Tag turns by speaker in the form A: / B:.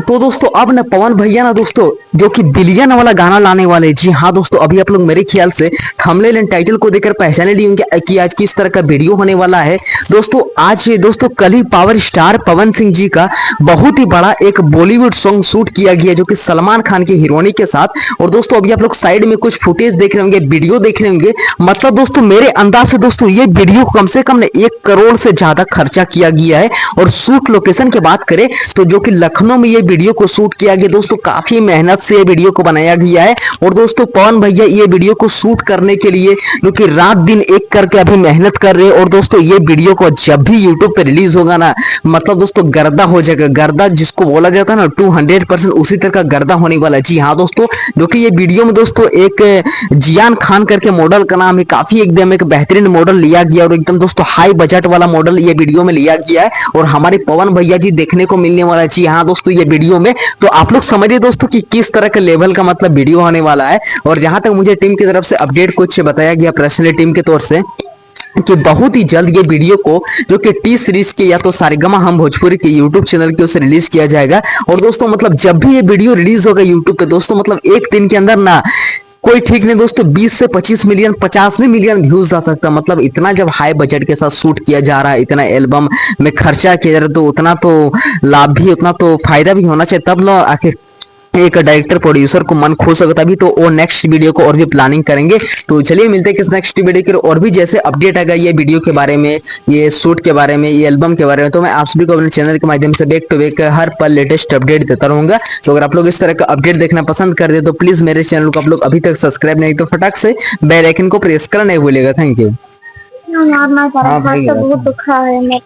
A: तो दोस्तों अब ना पवन भैया ना दोस्तों जो कि बिलियन वाला गाना लाने वाले। जी हाँ दोस्तों, अभी आप लोग मेरे ख्याल से थंबनेल एंड टाइटल को देखकर पहचाने लिए होंगे कि आज किस तरह का वीडियो होने वाला है। दोस्तों आज दोस्तों कल ही पावर स्टार पवन सिंह जी का बहुत ही बड़ा एक बॉलीवुड सॉन्ग शूट किया गया जो कि सलमान खान की हीरोइनी के साथ। और दोस्तों अभी आप लोग साइड में कुछ फुटेज देख रहे होंगे, वीडियो देख रहे होंगे। मतलब दोस्तों मेरे अंदाज से दोस्तों ये वीडियो कम से कम 1 करोड़ से ज्यादा खर्चा किया गया है। और शूट लोकेशन की बात करें तो जो कि लखनऊ में ये वीडियो को शूट किया गया दोस्तों, काफी मेहनत से ये वीडियो को बनाया गया है। और दोस्तों पवन भैया ये वीडियो को शूट करने के लिए जो कि रात दिन एक करके अभी मेहनत कर रहे हैं। और दोस्तों ये वीडियो को जब भी यूट्यूब पे रिलीज होगा ना, मतलब दोस्तों गर्दा हो जाएगा। गर्दा जिसको बोला जाता है ना 200%, उसी तरह का गर्दा होने वाला है। जी हाँ दोस्तों, जो कि ये वीडियो में दोस्तों एक जियान खान करके मॉडल का नाम है, काफी एकदम एक बेहतरीन मॉडल लिया गया और एकदम दोस्तों हाई बजट वाला मॉडल ये वीडियो में लिया गया है। और हमारे पवन भैया जी देखने को मिलने वाला है। जी हाँ दोस्तों ये वीडियो में तो आप लोग समझिए दोस्तों कि किस तरह के लेवल का मतलब वीडियो होने वाला है। और जहां तक मुझे टीम की तरफ से अपडेट कुछ बताया गया पर्सनली टीम के तौर से कि बहुत ही जल्द ये वीडियो को जो कि टी सीरीज के या तो सारेगामा हम भोजपुरी के यूट्यूब चैनल के उसे रिलीज किया जाएगा। और दोस्तों मतलब जब भी ये वीडियो रिलीज होगा यूट्यूब पे दोस्तों, मतलब एक दिन के अंदर ना कोई ठीक नहीं दोस्तों 20 से 25 मिलियन 50 मिलियन व्यूज जा सकता। मतलब इतना जब हाई बजट के साथ शूट किया जा रहा है, इतना एल्बम में खर्चा किया जा रहा है, तो उतना तो लाभ भी उतना तो फायदा भी होना चाहिए, तब ना आखिर एक डायरेक्टर प्रोड्यूसर को मन खुश होगा, तभी तो वो नेक्स्ट वीडियो को और भी प्लानिंग करेंगे। तो चलिए मिलते हैं किस नेक्स्ट वीडियो के और भी जैसे अपडेट आएगा ये वीडियो के बारे में, ये शूट के बारे में, ये एल्बम के बारे में, तो मैं आप सभी को अपने चैनल के माध्यम से बैक टू बैक हर पल लेटेस्ट अपडेट देता रहूंगा। तो अगर आप लोग इस तरह का अपडेट देखना पसंद कर दे तो प्लीज मेरे चैनल को आप लोग अभी तक सब्सक्राइब नहीं तो फटाक से बेल आइकन को प्रेस करना नहीं भूलिएगा। Thank you.
B: यार मैं बहुत दुखा है।